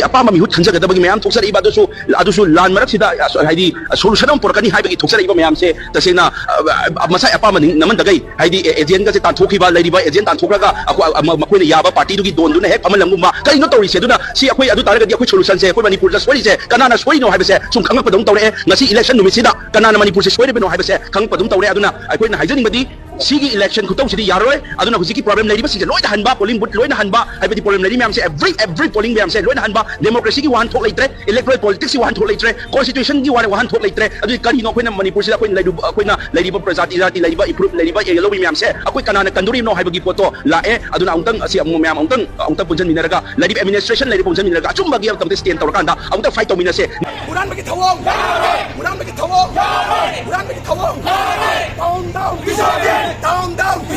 apama mihut khanjagadabagi mayam thoksaraiba adusu lan maraksida haidi solution am porkani haibagi thoksaraiba mayam se tasena masai apama naman dagai haidi agent ga se tan thokiba laiba agent tan thokraga makoina yaba party du gi don duna hek amalanguma kaino tori se duna si akoi adu taragadi akoi solution se akoi manipur da sori se kanana sori no haibe se sum khangak padong tawre ngasi election numisida kanana manipur se sori beno haibe se khang padong tawre aduna akoi na haijaning badi sigi election khutau sidi yaroi aduna husiki problem laiba sinje loina hanba polling booth loina hanba haibadi problem laiba mayam se every polling mayam se loina hanba democracy gi wan thok laitre electoral politics gi wan thok laitre constitution gi wan thok laitre adu kari no koina manipur sida koina laiba prajati laiba improve laiba yellow mayam se akoi kanana kanduri no haibagi photo lae aduna ungtang asi amu mayam ungtang punjan minaraga laiba administration laiba punjan minaraga achumba gi tamte stand tawrakanda ungtang fight tawmina se Buran bagi thawong Buran bagi thawong Buran bagi thawong down BJP down BJP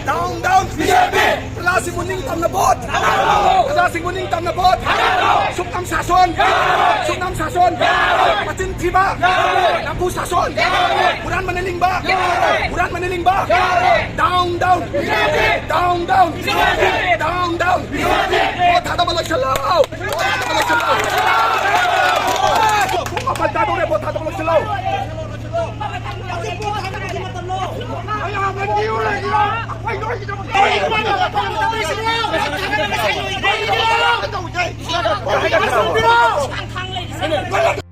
down BJP Plasing muning tam na bot Plasing muning tam na bot Suknam sason Patin tiba Nampu sason Buran maniling ba down BJP down BJP Bot hada balak salaw Kung kapaltado rin bot hada balak salaw Ay,